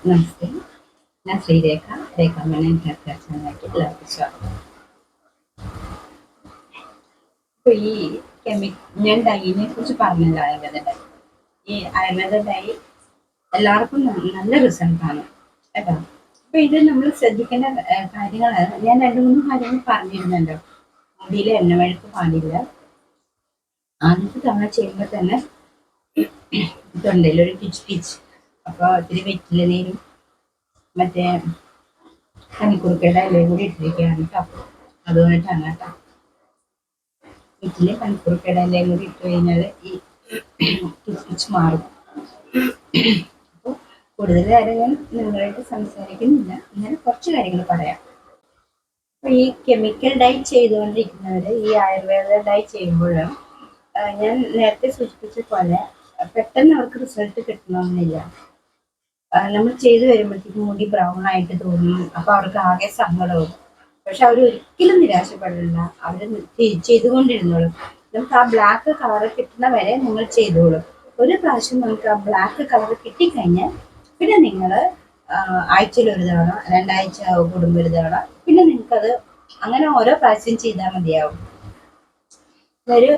നമസ്തേ, ഞാൻ Sreerekha. രേഖാമണി hair care ചാനലിലേക്ക് എല്ലാവർക്കും സ്വാഗതം. ഇപ്പോൾ ഈ ഞാൻ ഡൈനെ കുറിച്ച് പറഞ്ഞല്ലോ, ആയുർവേദ ഡൈ. ഈ ആയുർവേദ ഡൈ എല്ലാവർക്കും നല്ല റിസൾട്ടാണ് കേട്ടോ. അപ്പോൾ ഇത് നമ്മൾ ശ്രദ്ധിക്കേണ്ട കാര്യങ്ങൾ ഞാൻ രണ്ട് മൂന്ന് കാര്യങ്ങൾ പറഞ്ഞിരുന്നല്ലോ. മുടിയിൽ എണ്ണമഴുക്ക് പാടില്ല. ആദ്യത്തെ തവണ ചെയ്യുമ്പോൾ തന്നെ ഇതുണ്ടല്ലോ ഒരു പിച്ച് പിച്ച്. അപ്പോൾ ഇത്തിരി വെറ്റില നീരും മറ്റേ പനിക്കുറുക്കയുടെ ഇലയും കൂടി ഇട്ടിരിക്കുകയാണ് കേട്ടോ. അതുകൊണ്ടിട്ടാണ് കേട്ടോ. വീട്ടിലെ പനിക്കുറുക്കയുടെ ഇലയും കൂടി ഇട്ട് കഴിഞ്ഞാൽ ഈ പിച്ച് മാറും. അപ്പോൾ കൂടുതൽ കാര്യം ഞാൻ നിങ്ങളായിട്ട് സംസാരിക്കുന്നില്ല, ഇങ്ങനെ കുറച്ച് കാര്യങ്ങൾ പറയാം. അപ്പോൾ ഈ കെമിക്കൽ ഡൈ ചെയ്തുകൊണ്ടിരിക്കുന്നവർ ഈ ആയുർവേദ ഡൈ ചെയ്യുമ്പോൾ ഞാൻ നേരത്തെ സൂചിപ്പിച്ച പോലെ പെട്ടെന്ന് അവർക്ക് റിസൾട്ട് കിട്ടണമെന്നില്ല. നമ്മൾ ചെയ്തു വരുമ്പോഴത്തേക്കും മുടി ബ്രൗൺ ആയിട്ട് തോന്നും. അപ്പോൾ അവർക്ക് ആകെ സങ്കടവും. പക്ഷെ അവർ ഒരിക്കലും നിരാശപ്പെടില്ല. അവർ ചെയ്തുകൊണ്ടിരുന്നോളും. നമുക്ക് ആ ബ്ലാക്ക് കളർ കിട്ടുന്ന വരെ നിങ്ങൾ ചെയ്തോളും. ഒരു പ്രാവശ്യം നമുക്ക് ആ ബ്ലാക്ക് കളർ കിട്ടിക്കഴിഞ്ഞാൽ പിന്നെ നിങ്ങൾ ആഴ്ചയിൽ ഒരു തവണ, രണ്ടാഴ്ച കൂടുമ്പോൾ ഒരു തവണ, പിന്നെ നിങ്ങൾക്കത് അങ്ങനെ ഓരോ പ്രാവശ്യം ചെയ്താൽ മതിയാവും. ഒരു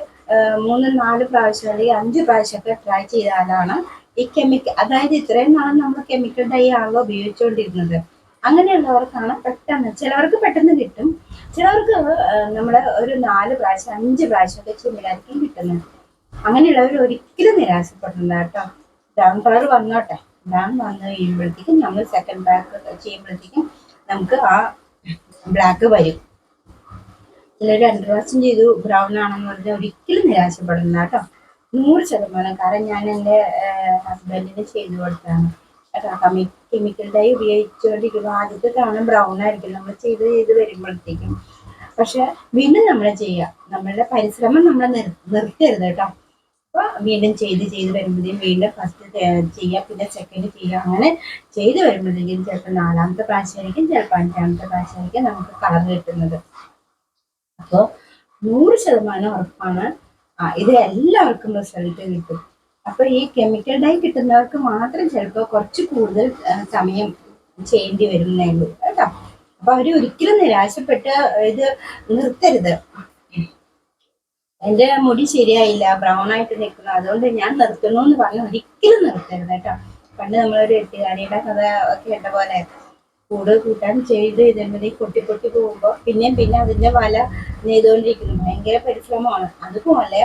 3-4 പ്രാവശ്യം അല്ലെങ്കിൽ 5 പ്രാവശ്യമൊക്കെ ട്രൈ ചെയ്താലാണ് ഈ കെമിക്കൽ, അതായത് ഇത്രയും നാളും നമ്മൾ കെമിക്കൽ ഡൈ ആണല്ലോ ഉപയോഗിച്ചുകൊണ്ടിരുന്നത്. അങ്ങനെയുള്ളവർക്കാണ് പെട്ടെന്ന്, ചിലവർക്ക് പെട്ടെന്ന് കിട്ടും, ചിലവർക്ക് നമ്മൾ ഒരു 4 പ്രാവശ്യം 5 പ്രാവശ്യമൊക്കെ ചെയ്യുമ്പോഴായിരിക്കും കിട്ടുന്നത്. അങ്ങനെയുള്ളവർ ഒരിക്കലും നിരാശപ്പെടണ്ട കേട്ടോ. ബ്രൗൺ കളർ വന്നോട്ടെ, ബ്രൗൺ വന്നു കഴിയുമ്പോഴത്തേക്കും നമ്മൾ സെക്കൻഡ് ബാക്ക് ചെയ്യുമ്പോഴത്തേക്കും നമുക്ക് ആ ബ്ലാക്ക് വരും. ചിലർ 2 പ്രാവശ്യം ചെയ്തു ബ്രൗൺ ആണെന്ന് പറഞ്ഞാൽ ഒരിക്കലും നിരാശപ്പെടണ്ട കേട്ടോ. 100%. കാരണം ഞാൻ എൻ്റെ ഹസ്ബൻഡിന് ചെയ്തു കൊടുത്താണ് കേട്ടോ. കെമിക്കൽ ഡൈ ഉപയോഗിച്ചുകൊണ്ടിരിക്കുമ്പോൾ ആദ്യത്തെ തവണ ബ്രൗൺ ആയിരിക്കും നമ്മൾ ചെയ്ത് വരുമ്പോഴത്തേക്കും. പക്ഷെ വീണ്ടും നമ്മൾ ചെയ്യുക, നമ്മളുടെ പരിശ്രമം നമ്മൾ നിർത്തരുത് കേട്ടോ. അപ്പോൾ വീണ്ടും ചെയ്ത് വരുമ്പോഴത്തേക്കും വീണ്ടും ഫസ്റ്റ് ചെയ്യുക, പിന്നെ സെക്കൻഡ് ചെയ്യുക, അങ്ങനെ ചെയ്ത് വരുമ്പോഴത്തേക്കും ചിലപ്പോൾ 4ാമത്തെ പ്രാവശ്യമായിരിക്കും, ചിലപ്പോൾ 5ാമത്തെ പ്രാവശ്യമായിരിക്കും നമുക്ക് കളർ കിട്ടുന്നത്. അപ്പോൾ 100% ഉറപ്പാണ് ഇത് എല്ലാവർക്കും റിസൾട്ട് കിട്ടും. അപ്പോൾ ഈ കെമിക്കൽ ഡൈ കിട്ടുന്നവർക്ക് മാത്രം ചിലപ്പോൾ കുറച്ച് കൂടുതൽ സമയം ചെയ്യേണ്ടി വരുന്നേ ഉള്ളൂ കേട്ടോ. അപ്പൊ അവർ ഒരിക്കലും നിരാശപ്പെട്ട് ഇത് നിർത്തരുത്. എൻ്റെ മുടി ശരിയായില്ല, ബ്രൗൺ ആയിട്ട് നിൽക്കുന്നു, അതുകൊണ്ട് ഞാൻ നിർത്തുന്നു എന്ന് പറഞ്ഞ് ഒരിക്കലും നിർത്തരുത് കേട്ടോ. പണ്ട് നമ്മളൊരു എട്ടുകാരിയുടെ കഥ കേട്ട പോലെ കൂട് കൂട്ടാൻ ചെയ്ത് ഇതേമാതിരി പൊട്ടി പോകുമ്പോൾ പിന്നെ അതിന്റെ വല നെയ്തുകൊണ്ടിരിക്കുന്നു. ഭയങ്കര പരിശ്രമമാണ്. അതുപോലെ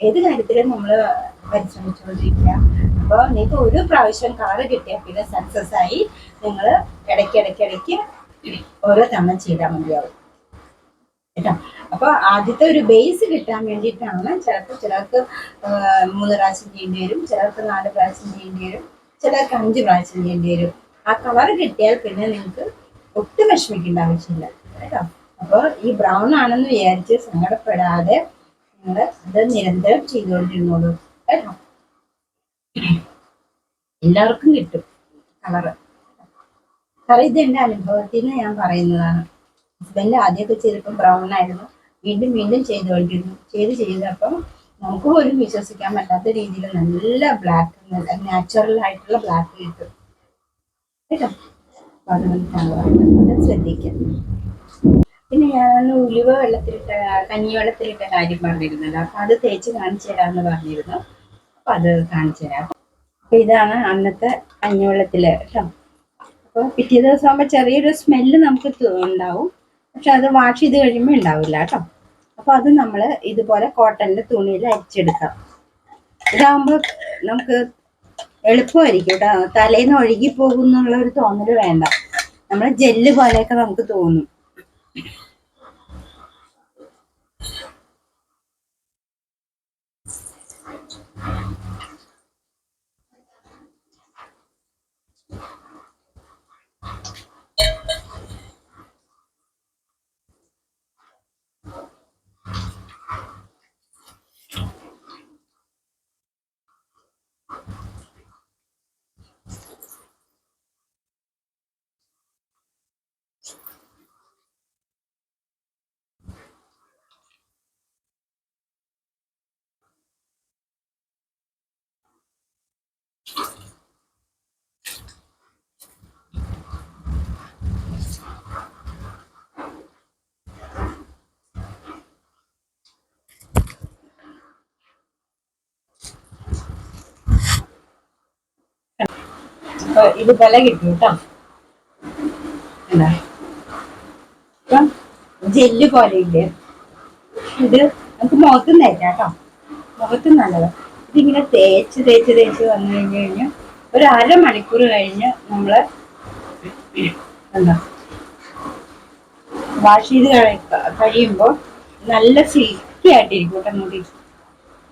ഏത് കാര്യത്തിലും നമ്മൾ പരിശ്രമിച്ചുകൊണ്ടിരിക്കുക. അപ്പോൾ നിങ്ങൾക്ക് ഒരു പ്രാവശ്യം കളർ കിട്ടിയാൽ പിന്നെ സക്സസ് ആയി. നിങ്ങൾ ഇടയ്ക്ക് ഓരോ തവണ ചെയ്താൽ മതിയാവും കേട്ടോ. അപ്പോൾ ആദ്യത്തെ ഒരു ബേസ് കിട്ടാൻ വേണ്ടിയിട്ടാണ്. ചിലർക്ക് 3 പ്രാവശ്യം ചെയ്യേണ്ടി വരും, ചിലർക്ക് 4 പ്രാവശ്യം ചെയ്യേണ്ടി വരും, ചിലർക്ക് 5 പ്രാവശ്യം ചെയ്യേണ്ടി വരും. ആ കളർ കിട്ടിയാൽ പിന്നെ നിങ്ങൾക്ക് ഒട്ടും വിഷമിക്കേണ്ട ആവശ്യമില്ല കേട്ടോ. അപ്പോൾ ഈ ബ്രൗൺ ആണെന്ന് വിചാരിച്ച് സങ്കടപ്പെടാതെ നിങ്ങൾ അത് നിരന്തരം ചെയ്തുകൊണ്ടിരുന്നോളൂ കേട്ടോ. എല്ലാവർക്കും കിട്ടും കളറ്. കാരണം ഇത് എൻ്റെ അനുഭവത്തിൽ നിന്ന് ഞാൻ പറയുന്നതാണ്. ഹസ്ബൻഡ് ആദ്യമൊക്കെ ചെയ്തപ്പോൾ ബ്രൗൺ ആയിരുന്നു, വീണ്ടും ചെയ്തപ്പം നമുക്ക് പോലും വിശ്വസിക്കാൻ പറ്റാത്ത രീതിയിൽ നല്ല ബ്ലാക്ക്, നാച്ചുറൽ ആയിട്ടുള്ള ബ്ലാക്ക് കിട്ടും കേട്ടോ. അതുകൊണ്ടാണ് ശ്രദ്ധിക്കാം. പിന്നെ ഞാൻ ഉലുവ കഞ്ഞി വെള്ളത്തിലിട്ട കാര്യം പറഞ്ഞിരുന്നല്ലോ. അപ്പൊ അത് തേച്ച് കാണിച്ചു തരാമെന്ന് പറഞ്ഞിരുന്നു. അപ്പൊ അത് കാണിച്ചു തരാം. അപ്പൊ ഇതാണ് അന്നത്തെ കഞ്ഞിവെള്ളത്തില് കേട്ടോ. അപ്പോൾ പിറ്റേ ദിവസം ആകുമ്പോൾ ചെറിയൊരു സ്മെല്ല് നമുക്ക് ഉണ്ടാവും, പക്ഷെ അത് വാഷ് ചെയ്ത് കഴിയുമ്പോൾ ഉണ്ടാവില്ല കേട്ടോ. അപ്പോൾ അത് നമ്മൾ ഇതുപോലെ കോട്ടൻ്റെ തുണിയിൽ അരിച്ചെടുക്കാം. ഇതാകുമ്പോൾ നമുക്ക് എളുപ്പമായിരിക്കും കേട്ടോ. തലേന്ന് ഒഴുകി പോകുന്നുള്ള ഒരു തോന്നൽ വേണ്ട. നമ്മൾ ജെല്ല് പോലെയൊക്കെ നമുക്ക് തോന്നും. അപ്പൊ ഇതുപോലെ കിട്ടും കേട്ടോ. എന്താ ഇപ്പം ജെല്ല് പോലെ ഇല്ലേ, ഇത് നമുക്ക് മുഖത്തും തേക്കാം കേട്ടോ. മുഖത്തും നല്ലത്. ഇതിങ്ങനെ തേച്ച് തേച്ച് തേച്ച് വന്നു കഴിഞ്ഞ് കഴിഞ്ഞാൽ ഒരു അരമണിക്കൂർ കഴിഞ്ഞ് നമ്മള് എന്താ വാഷ് ചെയ്ത് കഴിയുമ്പോൾ നല്ല സിൽക്കി ആയിട്ടിരിക്കും കേട്ടോ മുടി.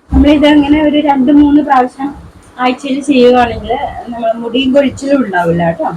നമ്മളിത് അങ്ങനെ ഒരു 2-3 പ്രാവശ്യം ആഴ്ചയിൽ ചെയ്യുകയാണെങ്കിൽ നമ്മൾ മുടിയും കൊഴിച്ചിലും ഉണ്ടാവില്ല കേട്ടോ.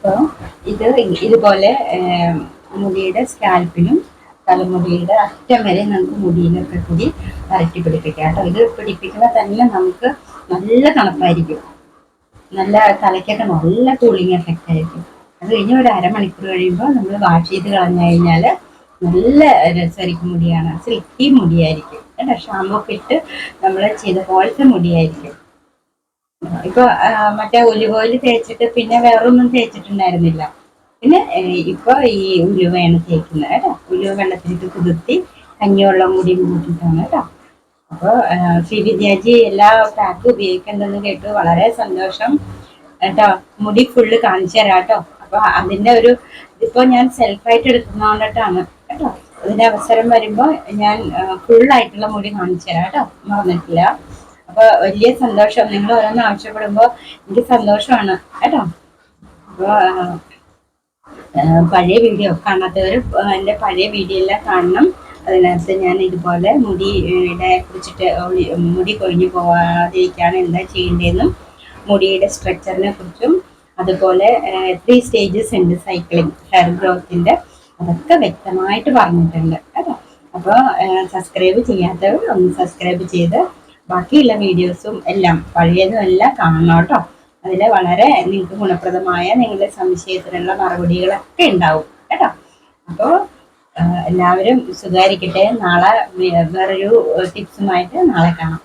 അപ്പോൾ ഇതുപോലെ മുടിയുടെ സ്കാൽപ്പിലും തലമുടിയുടെ അറ്റം വരെ നമുക്ക് മുടിയിലൊക്കെ കൂടി വരട്ടി പിടിപ്പിക്കാം കേട്ടോ. ഇത് പിടിപ്പിക്കുമ്പോൾ തന്നെ നമുക്ക് നല്ല തണുപ്പായിരിക്കും, നല്ല തലയ്ക്കൊക്കെ നല്ല കൂളിംഗ് എഫക്റ്റ് ആയിരിക്കും. അത് കഴിഞ്ഞ് ഒരു അരമണിക്കൂർ കഴിയുമ്പോൾ നമ്മൾ വാഷ് ചെയ്ത് കളഞ്ഞു കഴിഞ്ഞാൽ നല്ല രസമായിരിക്കും, മുടിയാണ് സിൽക്കി മുടിയായിരിക്കും കേട്ടോ. ഷാമ്പൂ ഒക്കെ ഇട്ട് നമ്മൾ ചെയ്ത പോലത്തെ മുടിയായിരിക്കും. ഇപ്പൊ മറ്റേ ഒലിവ് ഓയിൽ തേച്ചിട്ട് പിന്നെ വേറൊന്നും തേച്ചിട്ടുണ്ടായിരുന്നില്ല. പിന്നെ ഇപ്പൊ ഈ ഉലുവയാണ് തേക്കുന്നത് കേട്ടോ. ഉലുവ വെള്ളത്തിലിട്ട് കുതിർത്തി കഞ്ഞിവെള്ളം കൂടി കൂട്ടിയിട്ടാണ് കേട്ടോ. അപ്പോൾ ശ്രീവിദ്യാജി എല്ലാ പാക്കും ഉപയോഗിക്കുന്നെന്ന് കേട്ടു, വളരെ സന്തോഷം കേട്ടോ. മുടി ഫുള്ള് കാണിച്ചു തരാം കേട്ടോ. അപ്പൊ അതിന്റെ ഒരു ഇതിപ്പോ ഞാൻ സെൽഫായിട്ട് എടുക്കുന്നതുകൊണ്ടിട്ടാണ് കേട്ടോ. അതിന്റെ അവസരം വരുമ്പോ ഞാൻ ഫുള്ളായിട്ടുള്ള മുടി കാണിച്ചു തരാം കേട്ടോ, മറന്നിട്ടില്ല. അപ്പൊ വലിയ സന്തോഷം, നിങ്ങൾ ഓരോന്ന് ആവശ്യപ്പെടുമ്പോ എനിക്ക് സന്തോഷമാണ് കേട്ടോ. അപ്പൊ പഴയ വീഡിയോ കാണാത്തവർ എൻ്റെ പഴയ വീഡിയോ എല്ലാം കാണണം. അതിനകത്ത് ഞാൻ ഇതുപോലെ മുടിയുടെ കുറിച്ചിട്ട് മുടി കൊഴിഞ്ഞു പോവാതിരിക്കാൻ എന്താ ചെയ്യേണ്ടതെന്നും മുടിയുടെ സ്ട്രക്ചറിനെ കുറിച്ചും അതുപോലെ 3 സ്റ്റേജസ് ഉണ്ട് സൈക്ലിംഗ് ഹെയർ ഗ്രോത്തിൻ്റെ, അതൊക്കെ വ്യക്തമായിട്ട് പറഞ്ഞിട്ടുണ്ട് കേട്ടോ. അപ്പോൾ സബ്സ്ക്രൈബ് ചെയ്യാത്തവർ ഒന്ന് സബ്സ്ക്രൈബ് ചെയ്ത് ബാക്കിയുള്ള വീഡിയോസും എല്ലാം പഴയതും എല്ലാം കാണണം കേട്ടോ. അതിൽ വളരെ നിങ്ങൾക്ക് ഗുണപ്രദമായ നിങ്ങളുടെ സംശയത്തിനുള്ള മറുപടികളൊക്കെ ഉണ്ടാവും കേട്ടോ. അപ്പോൾ എല്ലാവരും സുഖമായിരിക്കട്ടെ. നാളെ വേറൊരു ടിപ്സുമായിട്ട് നാളെ കാണാം.